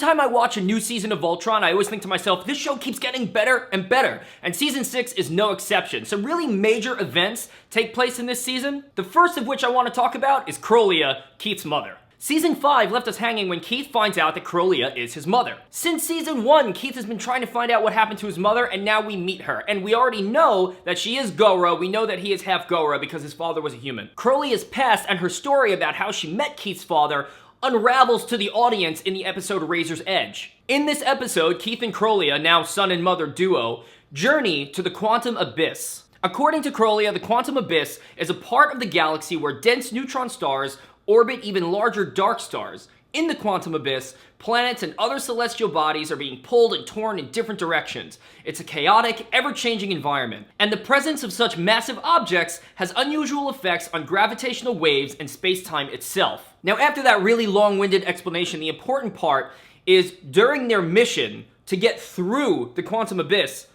time I watch a new season of Voltron, I always think to myself, this show keeps getting better and better, and Season 6 is no exception. Some really major events take place in this season, the first of which I want to talk about is Krolia, Keith's mother. Season 5 left us hanging when Keith finds out that Krolia is his mother. Since Season 1, Keith has been trying to find out what happened to his mother, and now we meet her. And we already know that she is Gora. We know that he is half Gora because his father was a human. Krolia's past and her story about how she met Keith's father unravels to the audience in the episode Razor's Edge. In this episode, Keith and Krolia, now son and mother duo, journey to the Quantum Abyss. According to Krolia, the Quantum Abyss is a part of the galaxy where dense neutron stars orbit even larger dark stars. In the Quantum Abyss, planets and other celestial bodies are being pulled and torn in different directions. It's a chaotic, ever-changing environment, and the presence of such massive objects has unusual effects on gravitational waves and space-time itself. Now, after that really long-winded explanation, the important part is during their mission to get through the Quantum Abyss,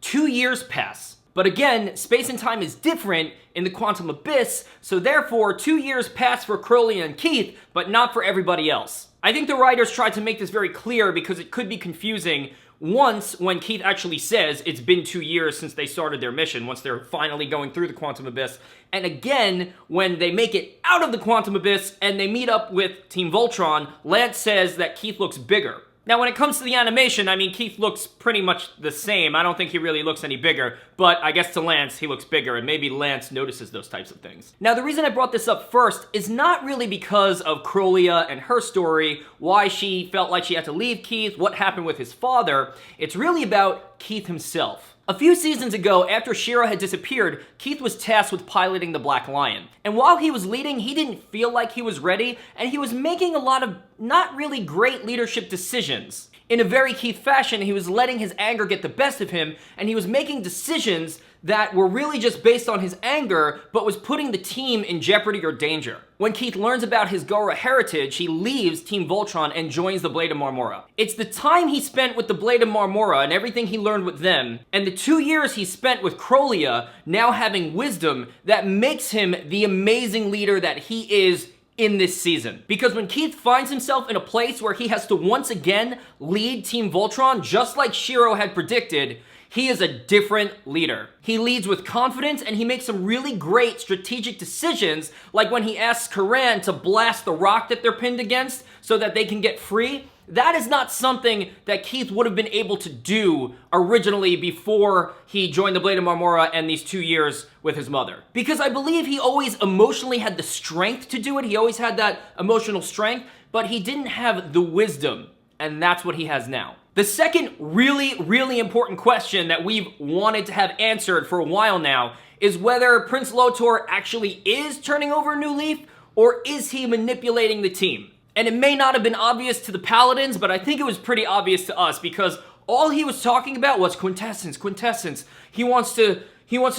2 years pass. But again, space and time is different in the Quantum Abyss, so therefore 2 years pass for Krolia and Keith, but not for everybody else. I think the writers tried to make this very clear because it could be confusing once when Keith actually says it's been 2 years since they started their mission, once they're finally going through the Quantum Abyss, and again, when they make it out of the Quantum Abyss and they meet up with Team Voltron, Lance says that Keith looks bigger. Now, when it comes to the animation, I mean, Keith looks pretty much the same. I don't think he really looks any bigger, but I guess to Lance, he looks bigger, and maybe Lance notices those types of things. Now, the reason I brought this up first is not really because of Krolia and her story, why she felt like she had to leave Keith, what happened with his father. It's really about Keith himself. A few seasons ago, after Shiro had disappeared, Keith was tasked with piloting the Black Lion. And while he was leading, he didn't feel like he was ready, and he was making a lot of not really great leadership decisions. In a very Keith fashion, he was letting his anger get the best of him, and he was making decisions that were really just based on his anger, but was putting the team in jeopardy or danger. When Keith learns about his Gora heritage, he leaves Team Voltron and joins the Blade of Marmora. It's the time he spent with the Blade of Marmora and everything he learned with them, and the 2 years he spent with Krolia, now having wisdom, that makes him the amazing leader that he is in this season. Because when Keith finds himself in a place where he has to once again lead Team Voltron, just like Shiro had predicted, he is a different leader. He leads with confidence and he makes some really great strategic decisions, like when he asks Karan to blast the rock that they're pinned against so that they can get free. That is not something that Keith would have been able to do originally before he joined the Blade of Marmora and these 2 years with his mother. Because I believe he always emotionally had the strength to do it. He always had that emotional strength, but he didn't have the wisdom, and that's what he has now. The second really important question that we've wanted to have answered for a while now is whether Prince Lotor actually is turning over a new leaf, or is he manipulating the team? And it may not have been obvious to the Paladins, but I think it was pretty obvious to us because all he was talking about was quintessence, quintessence. He wants to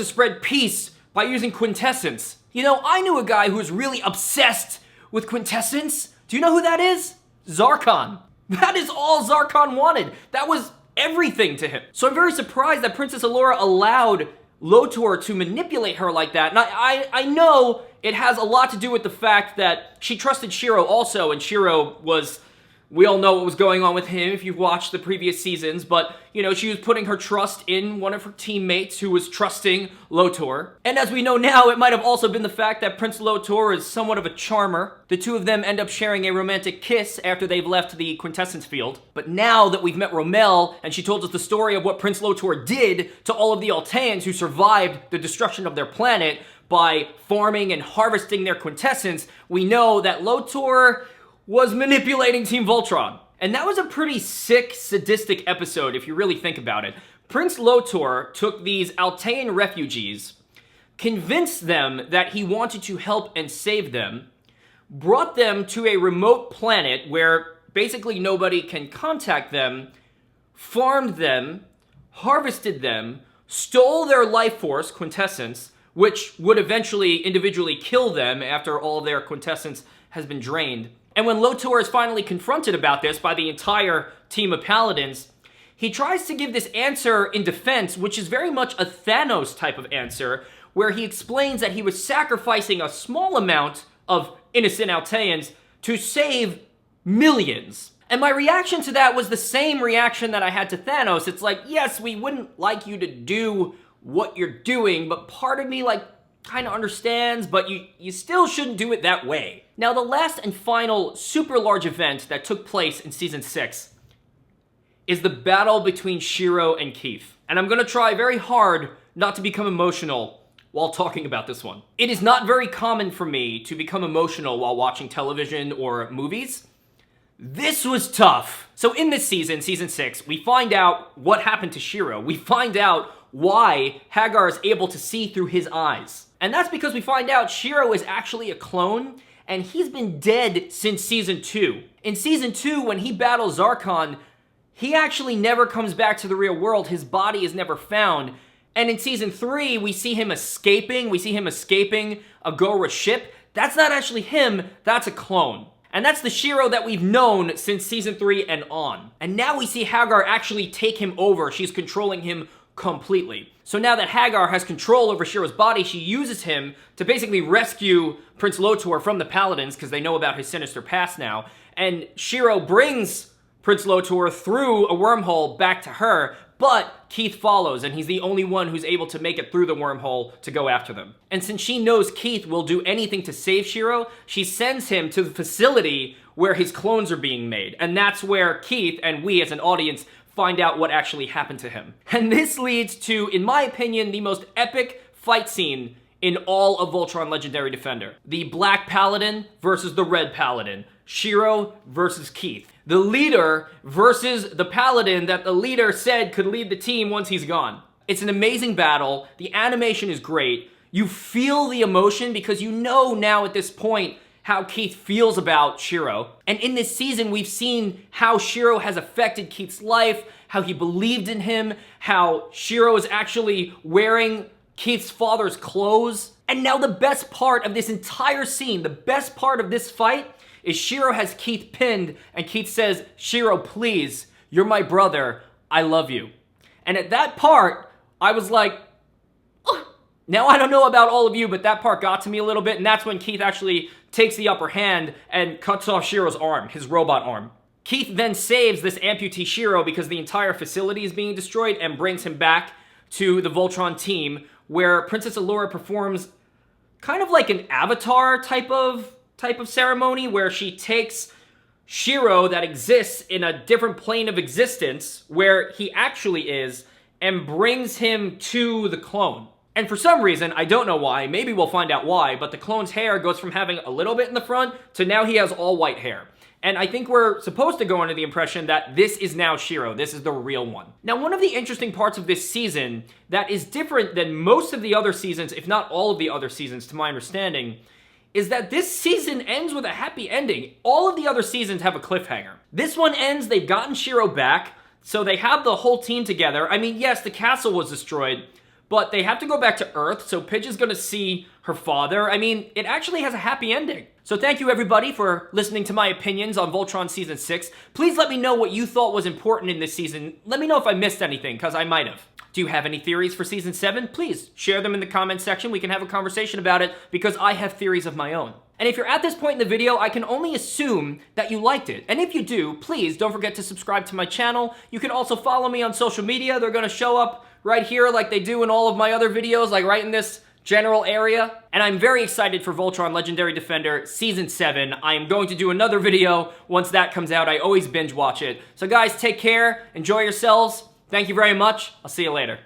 spread peace by using quintessence. You know, I knew a guy who was really obsessed with quintessence. Do you know who that is? Zarkon. That is all Zarkon wanted. That was everything to him. So I'm very surprised that Princess Allura allowed Lotor to manipulate her like that. And I know it has a lot to do with the fact that she trusted Shiro also, and Shiro was, we all know what was going on with him if you've watched the previous seasons, but, you know, she was putting her trust in one of her teammates who was trusting Lotor. And as we know now, it might have also been the fact that Prince Lotor is somewhat of a charmer. The two of them end up sharing a romantic kiss after they've left the quintessence field. But now that we've met Rommel, and she told us the story of what Prince Lotor did to all of the Alteans who survived the destruction of their planet by farming and harvesting their quintessence, we know that Lotor was manipulating Team Voltron. And that was a pretty sick, sadistic episode if you really think about it. Prince Lotor took these Altean refugees, convinced them that he wanted to help and save them, brought them to a remote planet where basically nobody can contact them, farmed them, harvested them, stole their life force, quintessence, which would eventually individually kill them after all their quintessence has been drained. And when Lotor is finally confronted about this by the entire team of Paladins, he tries to give this answer in defense, which is very much a Thanos type of answer, where he explains that he was sacrificing a small amount of innocent Alteans to save millions. And my reaction to that was the same reaction that I had to Thanos. It's like, yes, we wouldn't like you to do what you're doing, but part of me, like, kind of understands, but you still shouldn't do it that way. Now, the last and final super large event that took place in Season 6 is the battle between Shiro and Keith. And I'm gonna try very hard not to become emotional while talking about this one. It is not very common for me to become emotional while watching television or movies. This was tough. So in this season, Season 6, we find out what happened to Shiro. We find out why Hagar is able to see through his eyes. And that's because we find out Shiro is actually a clone, and he's been dead since Season 2. In Season 2, when he battles Zarkon, he actually never comes back to the real world. His body is never found. And in Season 3, we see him escaping. We see him escaping Agora's ship. That's not actually him, that's a clone. And that's the Shiro that we've known since Season 3 and on. And now we see Hagar actually take him over. She's controlling him completely. So now that Hagar has control over Shiro's body, she uses him to basically rescue Prince Lotor from the Paladins, because they know about his sinister past now. And Shiro brings Prince Lotor through a wormhole back to her, but Keith follows, and he's the only one who's able to make it through the wormhole to go after them. And since she knows Keith will do anything to save Shiro, she sends him to the facility where his clones are being made. And that's where Keith and we as an audience find out what actually happened to him. And this leads to, in my opinion, the most epic fight scene in all of Voltron Legendary Defender. The Black Paladin versus the Red Paladin. Shiro versus Keith. The leader versus the Paladin that the leader said could lead the team once he's gone. It's an amazing battle. The animation is great. You feel the emotion because you know now at this point how Keith feels about Shiro. And in this season, we've seen how Shiro has affected Keith's life, how he believed in him, how Shiro is actually wearing Keith's father's clothes. And now the best part of this entire scene, the best part of this fight, is Shiro has Keith pinned, and Keith says, "Shiro, please, you're my brother, I love you." And at that part, I was like, oh. Now I don't know about all of you, but that part got to me a little bit, and that's when Keith actually takes the upper hand and cuts off Shiro's arm, his robot arm. Keith then saves this amputee Shiro because the entire facility is being destroyed, and brings him back to the Voltron team, where Princess Allura performs kind of like an Avatar type of ceremony, where she takes Shiro that exists in a different plane of existence, where he actually is, and brings him to the clone. And for some reason, I don't know why, maybe we'll find out why, but the clone's hair goes from having a little bit in the front to now he has all white hair. And I think we're supposed to go under the impression that this is now Shiro, this is the real one. Now, one of the interesting parts of this season that is different than most of the other seasons, if not all of the other seasons to my understanding, is that this season ends with a happy ending. All of the other seasons have a cliffhanger. This one ends, they've gotten Shiro back, so they have the whole team together. I mean, yes, the castle was destroyed, but they have to go back to Earth, so Pidge is gonna see her father. I mean, it actually has a happy ending. So thank you everybody for listening to my opinions on Voltron Season 6. Please let me know what you thought was important in this season. Let me know if I missed anything, because I might have. Do you have any theories for Season 7? Please share them in the comments section. We can have a conversation about it, because I have theories of my own. And if you're at this point in the video, I can only assume that you liked it. And if you do, please don't forget to subscribe to my channel. You can also follow me on social media. They're gonna show up right here like they do in all of my other videos, like right in this general area. And I'm very excited for Voltron Legendary Defender Season 7. I am going to do another video once that comes out. I always binge watch it. So guys, take care, enjoy yourselves. Thank you very much. I'll see you later.